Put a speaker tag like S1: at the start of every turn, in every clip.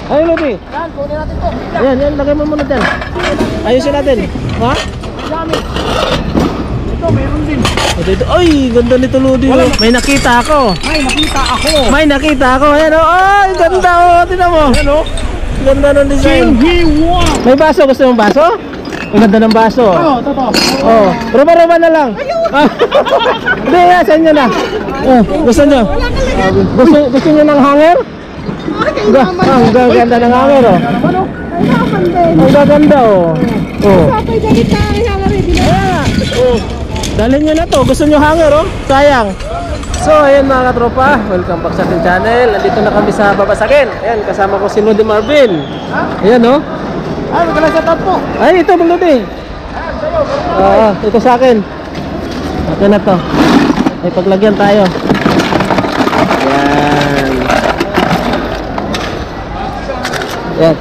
S1: Ayun, Lodi.
S2: Yan, kunin natin to.
S1: Ayan, lagay mo muna dyan. Ayusin natin. Ha?
S2: Dami. Ito, meron din.
S1: Ito. Ay, ganda nito, Lodi. May nakita ako.
S2: May nakita ako.
S1: Ayan, oh. Ay, ganda, oh. Tingnan mo.
S2: Ayan o.
S1: Ganda ng design. May baso. Gusto mong baso? Ang ganda ng baso.
S2: Oo, totoo.
S1: Oh, roba-roba na lang. Hindi, sa inyo na. Oh, gusto nyo? Gusto nyo ng hanger? Ang gaganda ng hanger, oh. Ang gaganda, oh. Oh. Oh. Dalhin nyo na to. Gusto nyo hanger, oh. Sayang. So, ayan mga katropa. Welcome back sa ating channel. Nandito na kami sa Babasagin. Ayan, kasama ko si Lodi Marvin. Ayan, oh.
S2: Ay, magkala sa top po.
S1: Ay, ito, Lodi. Ito sa akin. Akin na to. May paglagyan tayo. Ayan. Ayan.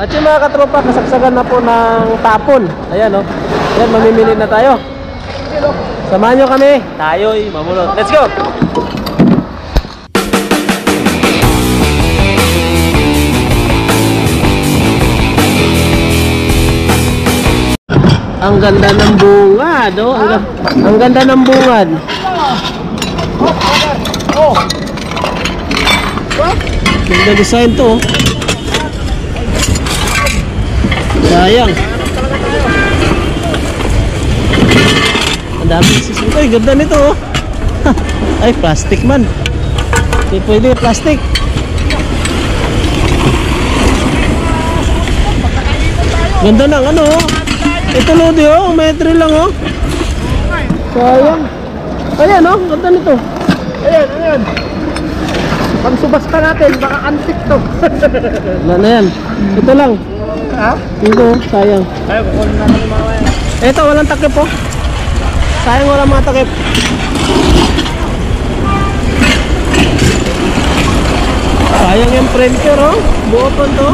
S1: At yung mga katropa, kasagsagan na po ng tapon. Ayan, oh. Ayan, mamimili na tayo. Samahan nyo kami. Tayo'y mamulot. Let's go! Ang ganda ng bungad, oh. Ang ganda ng bungad. Ganda design to, oh. Sayang. Ang dami sisig. Ay, ganda nito, oh. Ay, plastic man. Hindi pwede, plastic. Ganda ng ano, oh. Ito, Lodi, oh, metri lang, oh. Sayang. Ayan, oh, ganda nito.
S2: Ayan. Pagsubas pa natin, baka antik to.
S1: Wala na yan. Ito lang.
S2: Ha?
S1: Ito, sayang.
S2: Ay, kukunin natin yung mga yan.
S1: Ito, walang takip, oh. Sayang walang mga takip. Sayang yung printer, oh. Buo pa to.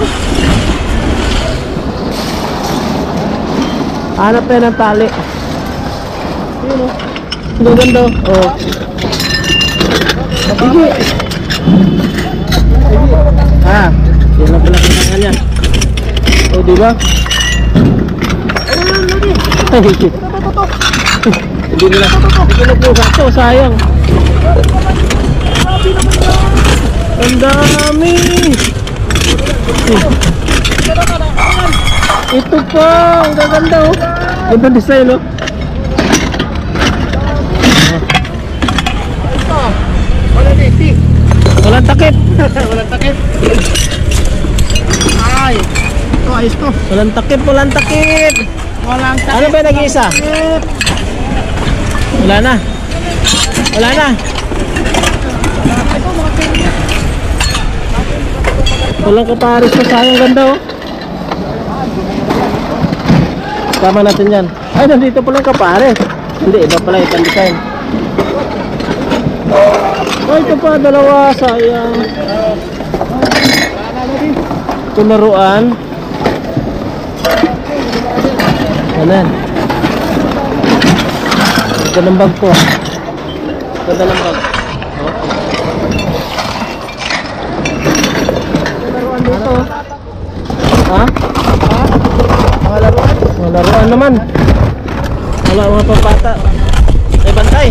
S1: Hanap tayo ng tali. Yun, oh. Ang ganda, oh. Sige. Ah, yun lang pala kinaka niya. Oh, diba? Hindi nila. Hindi kinukuha ito, sayang. Ang dami. Ito pa, ang gaganda, oh. Ganda design, oh. Walang takip.
S2: Walang takip. Ay, ito ayos to.
S1: Walang takip.
S2: Walang takip.
S1: Ano ba yung nag-iisa? Wala na. Walang kaparis na, sayang, ganda, oh. Tama natin yan. Ay, nandito pala yung kaparis. Hindi, iba pala yung design. Oh, ito pa, dalawa, sayang. Ito laruan. Ayan. Ito ng bag ko. Ganda ng bag. Laruan dito. Ha? Mga laruan? Mga laruan naman. Wala mga pambata. Ay, bantay.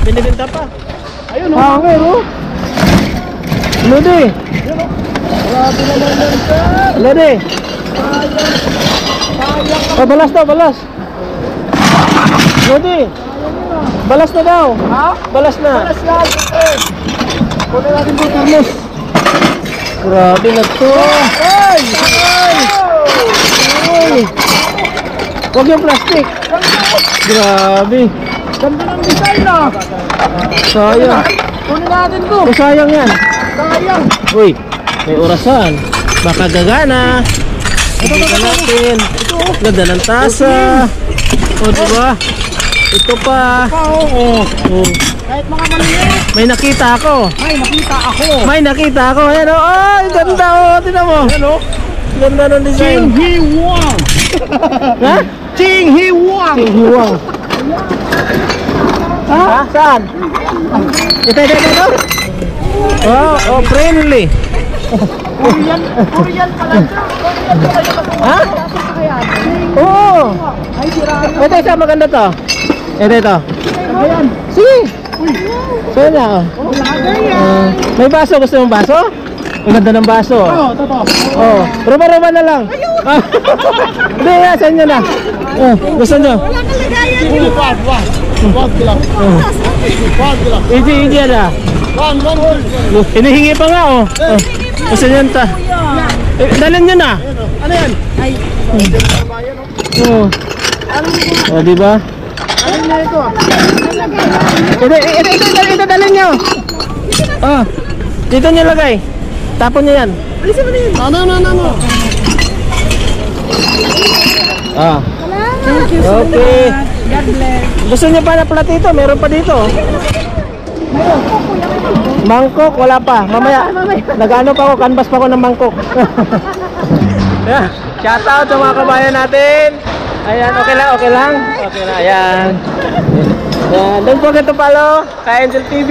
S1: Binibinta pa.
S2: Ayun, oh.
S1: Hanger, oh. Lodi.
S2: Grabe naman yan, sir.
S1: Lodi.
S2: Sayang.
S1: Oh, balas daw, balas. Lodi. Balas na daw.
S2: Ha?
S1: Balas na.
S2: Balas yan. Kunin natin po thermos.
S1: Grabe na to.
S2: Ay!
S1: Ay. Huwag yung plastic. Grabe.
S2: Ganda ng design, ah.
S1: Sayang.
S2: Kunin natin to.
S1: Oh, sayang yan.
S2: Sayang.
S1: Uy, may orasan. Baka gagana. Ito natin. Ganda ng tasa. O, diba? Ito pa.
S2: Oo.
S1: Oh.
S2: Kahit mga maliit.
S1: May nakita ako.
S2: May nakita ako.
S1: Ayan, oh. Ay, ganda, oh. Tignan mo.
S2: Ano?
S1: Ganda ng design.
S2: Ching Hi Wang.
S1: Ha?
S2: Ching Hi Wang.
S1: Hiwang. Ha? Saan? Ito. Oh, friendly.
S2: Korean pala. Korean pala yung
S1: Ha? Oo.
S2: Ay, sira.
S1: Ito isa maganda to. Ito.
S2: Ayan.
S1: Sige. Sa'yo na.
S2: Lagay yan.
S1: May baso. Gusto mong baso? Ang ganda ng baso.
S2: Oo, totoo.
S1: Oh, roba-roba na lang. Ah. Hindi, sa inyo na. Oh, gusto nyo?
S2: Wag lang.
S1: Oh.
S2: Wag lang.
S1: Easy na.
S2: One hole.
S1: Hinihingi pa nga, oh. Oh. Gusto nyo ta? Dalhin nyo na.
S2: Ano yan?
S1: Oh. Oh, di ba?
S2: Ano na ito?
S1: Ito dalhin nyo. Oh. Dito nyo lagay. Tapon nyo yan.
S2: Alisin mo na yun. Ano.
S1: Ah.
S2: Thank you
S1: Okay.
S2: God bless.
S1: Gusto nyo pa na platito? Meron pa dito. Mangkok, wala pa. Mamaya, nag-ano pa ako, canvas pa ako ng mangkok. Yeah. Shout out sa mga kabayan natin. Ayan, okay lang. Okay na, ayan. Ayan. Don't forget to follow kay Angel TV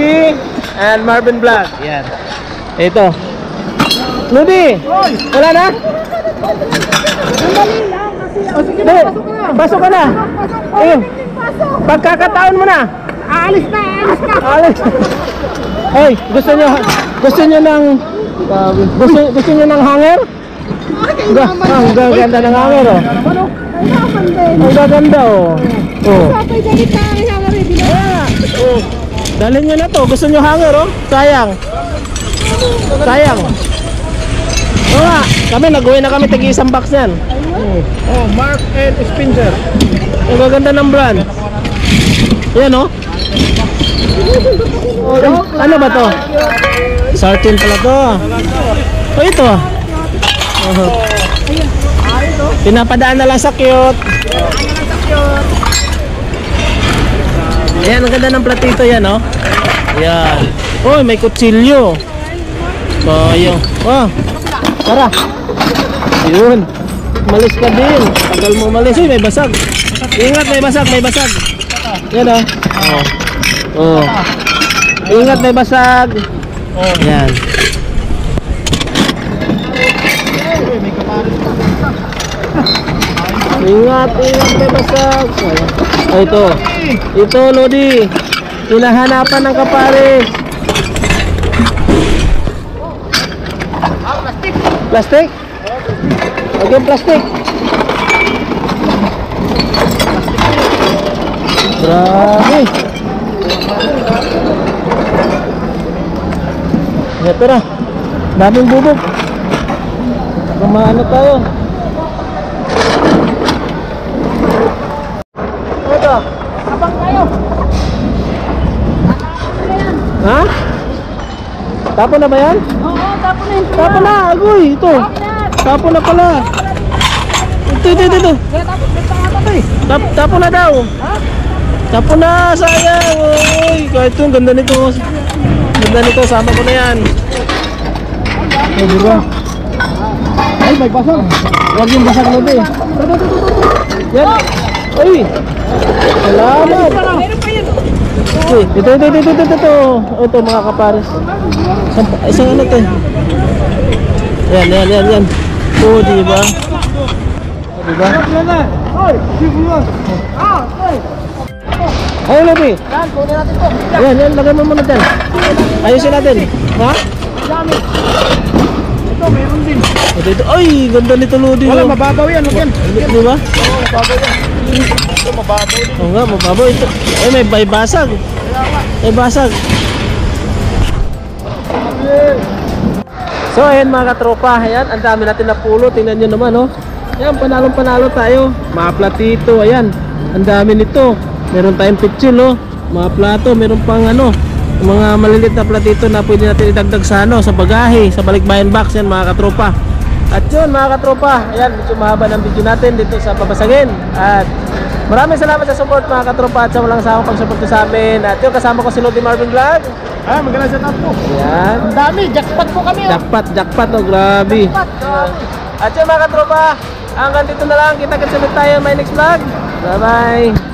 S1: and Marvin Vlog. Ayan. Ito. Ludi, wala na?
S2: O sige,
S1: Hindi,
S2: pasok ka na.
S1: pasok ka na. Ayun. Pagkakataon mo na.
S2: Aalis na.
S1: Alex. Hey, gusto nyo ng gusto nyo ng hanger? Ang gaganda ng hanger, oh. Ang gaganda, oh. Oh. Oh. Dalhin nyo na to. Gusto nyo hanger, oh. Sayang. Oo nga. Nag-uwi na kami tag-isang box yan.
S2: Oh, Mark and Spencer.
S1: Ang gaganda ng brand. Yan, oh. Ano ba to? Sartin pala to. Oh, ito. Pinapadaan na lang sa cute. Ayan, ang ganda ng platito yan, oh. Ayan. Oh, may kutsilyo. Sayang. Oh, tara. Yun. Malis ka din. Tagal mo malis. Uy, may basag. Ingat, may basag. Yan, oh. Oh. Ingat, may basag. Yan. Ingat, may basag. Oh, ito, Lodi. Hinahanapan ng kapares. Plastic? Okay, plastic. Grabe. Ito na. Daming bubog. Kumaano tayo. Ito.
S2: Abang tayo.
S1: Ha? Tapon na ba yan?
S2: Oo, tapos na yun.
S1: Tapon na, agoy. Ito. Tapon na pala. Ito.
S2: Kaya tapos basta nga tayo eh.
S1: Tapon na daw. Tapon na, sayang. Uy, kahit ito, ganda nito. Sama ko na yan. Oh, diba?
S2: Ay, may basag.
S1: Huwag yung basag mo, be. Yan. Uy. Salamat.
S2: Meron pa yun.
S1: Uy, ito. Ito, mga kapares. Isang ano to. Yan. Oh, diba? Diba?
S2: Oy, sibulan. Oy.
S1: Ay, Lobi.
S2: Yan, kunin natin to.
S1: Yan, lagay mo muna dyan. Ayusin natin. Ha?
S2: Dami. Ito, meron din.
S1: Ito. Ay, ganda nito, Lodi.
S2: Wala,
S1: oh.
S2: mababaw yan. Huwag yan.
S1: Di ba?
S2: Oo, mababaw yan. Ito, mababaw din.
S1: Oo nga, mababaw ito. Ay, may basag. May basag. So, ayan mga katropa. Ayan, ang dami natin na pulo. Tingnan nyo naman, oh. Ayan, panalong-panalo tayo. Mga platito, ayan. Ang dami nito. Meron tayong pitsul, oh. Mga plato, meron pang ano, mga maliliit na platito na pwede natin idagdag sa ano, sa bagahe, sa balikbayan box yan mga katropa. At yun mga katropa, ayan, medyo mahaba ng video natin dito sa Babasagin. At maraming salamat sa support mga katropa at sa walang sawang pag-support sa amin. At yun, kasama ko si Lodi Marvin Vlog.
S2: Ah, maganda sa top po.
S1: Ayan.
S2: Ang dami, jackpot po kami.
S1: Jackpot, oh, grabe.
S2: Jackpot.
S1: At yun mga katropa, hanggang dito na lang. Kita-kits ulit tayo in my next vlog. Bye-bye.